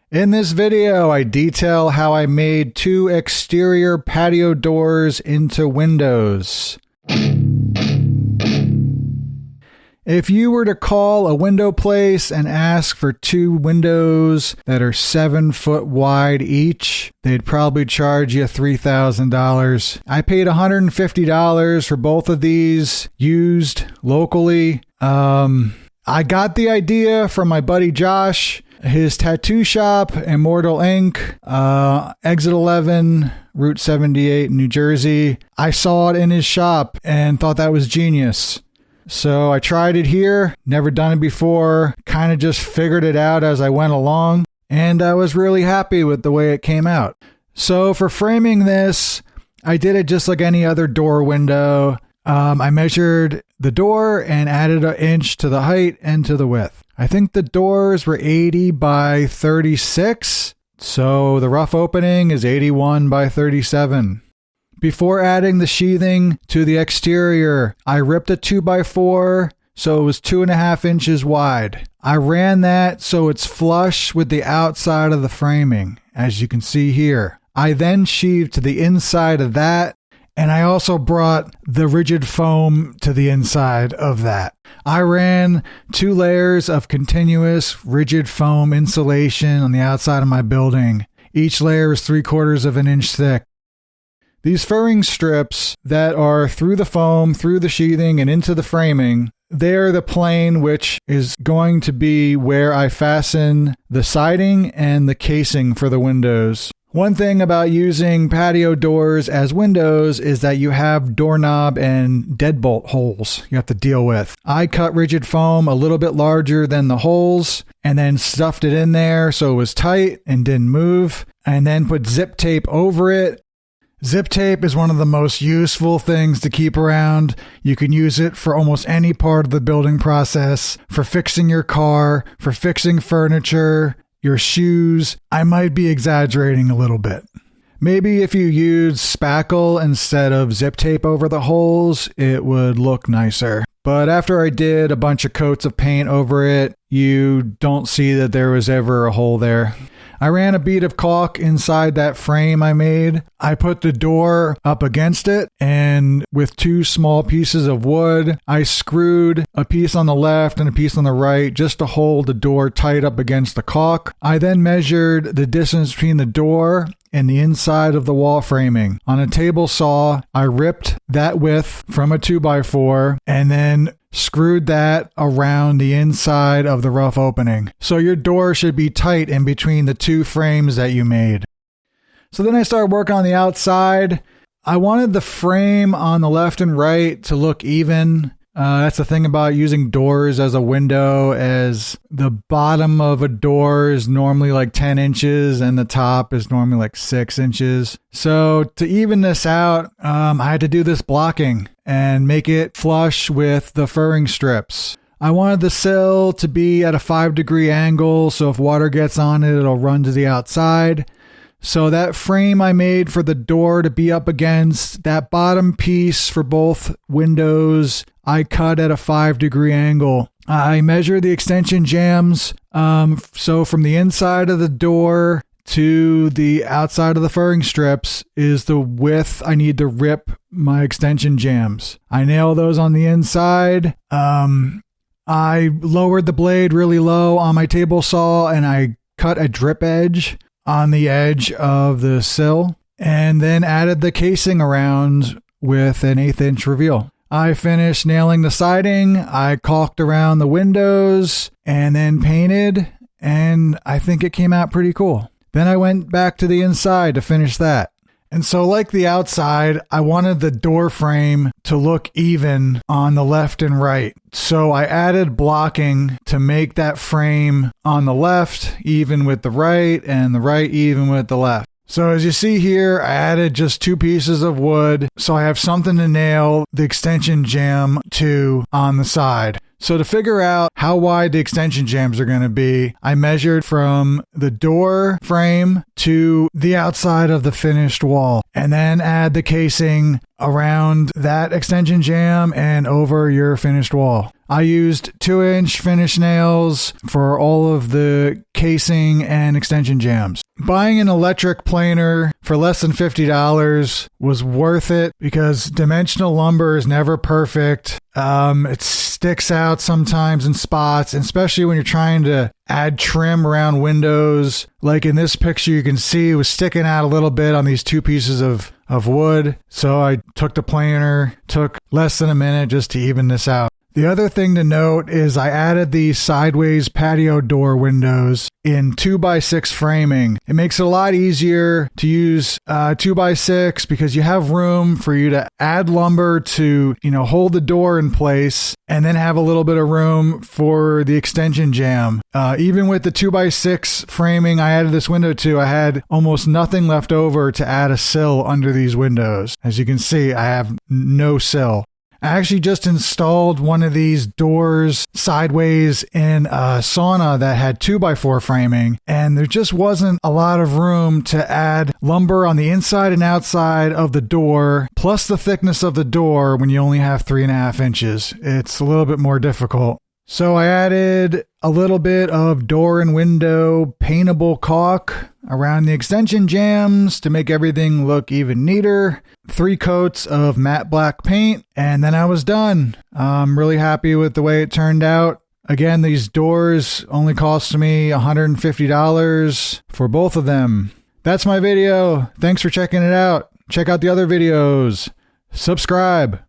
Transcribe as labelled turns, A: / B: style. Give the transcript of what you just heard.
A: In this video, I detail how I made 2 exterior patio doors into windows. If you were to call a window place and ask for 2 windows that are 7 foot wide each, they'd probably charge you $3,000. I paid $150 for both of these used locally. I got the idea from my buddy Josh. His tattoo shop, Immortal Ink, Exit 11, Route 78 in New Jersey. I saw it in his shop and thought that was genius. So I tried it here, never done it before, kind of just figured it out as I went along, and I was really happy with the way it came out. So for framing this, I did it just like any other door window. I measured the door and added an inch to the height and to the width. I think the doors were 80 by 36, so the rough opening is 81 by 37. Before adding the sheathing to the exterior, I ripped a 2x4 so it was 2.5 inches wide. I ran that so it's flush with the outside of the framing, as you can see here. I then sheathed to the inside of that, and I also brought the rigid foam to the inside of that. I ran 2 layers of continuous rigid foam insulation on the outside of my building. Each layer is 3/4 of an inch thick. These furring strips that are through the foam, through the sheathing, and into the framing, they're the plane which is going to be where I fasten the siding and the casing for the windows. One thing about using patio doors as windows is that you have doorknob and deadbolt holes you have to deal with. I cut rigid foam a little bit larger than the holes and then stuffed it in there so it was tight and didn't move, and then put zip tape over it. Zip tape is one of the most useful things to keep around. You can use it for almost any part of the building process, for fixing your car, for fixing furniture, your shoes. I might be exaggerating a little bit. Maybe if you use spackle instead of zip tape over the holes, it would look nicer. But after I did a bunch of coats of paint over it, you don't see that there was ever a hole there. I ran a bead of caulk inside that frame I made. I put the door up against it, and with 2 small pieces of wood, I screwed a piece on the left and a piece on the right just to hold the door tight up against the caulk. I then measured the distance between the door and the inside of the wall framing. On a table saw, I ripped that width from a 2x4 and then screwed that around the inside of the rough opening. So your door should be tight in between the 2 frames that you made. So then I started working on the outside. I wanted the frame on the left and right to look even. That's the thing about using doors as a window, as the bottom of a door is normally like 10 inches and the top is normally like 6 inches. So to even this out, I had to do this blocking and make it flush with the furring strips. I wanted the sill to be at a 5-degree angle, so if water gets on it, it'll run to the outside. So that frame I made for the door to be up against, that bottom piece for both windows, I cut at a 5-degree angle. I measured the extension jambs, so from the inside of the door to the outside of the furring strips is the width I need to rip my extension jambs. I nailed those on the inside. I lowered the blade really low on my table saw and I cut a drip edge on the edge of the sill and then added the casing around with an 1/8 inch reveal. I finished nailing the siding. I caulked around the windows and then painted, and I think it came out pretty cool. Then I went back to the inside to finish that. And so like the outside, I wanted the door frame to look even on the left and right. So I added blocking to make that frame on the left even with the right and the right even with the left. So as you see here, I added just 2 pieces of wood so I have something to nail the extension jamb to on the side. So to figure out how wide the extension jambs are going to be, I measured from the door frame to the outside of the finished wall and then add the casing around that extension jamb and over your finished wall. I used 2-inch finish nails for all of the casing and extension jambs. Buying an electric planer for less than $50 was worth it because dimensional lumber is never perfect. It sticks out sometimes in spots, and especially when you're trying to add trim around windows. Like in this picture, you can see it was sticking out a little bit on these two pieces of wood. So I took the planer, took less than a minute just to even this out. The other thing to note is I added these sideways patio door windows in 2x6 framing. It makes it a lot easier to use 2x6 because you have room for you to add lumber to, hold the door in place, and then have a little bit of room for the extension jamb. Even with the 2x6 framing I added this window to, I had almost nothing left over to add a sill under these windows. As you can see, I have no sill. I actually just installed one of these doors sideways in a sauna that had 2x4 framing, and there just wasn't a lot of room to add lumber on the inside and outside of the door, plus the thickness of the door when you only have 3.5 inches. It's a little bit more difficult. So I added a little bit of door and window paintable caulk around the extension jambs to make everything look even neater. 3 coats of matte black paint, and then I was done. I'm really happy with the way it turned out. Again, these doors only cost me $150 for both of them. That's my video. Thanks for checking it out. Check out the other videos. Subscribe.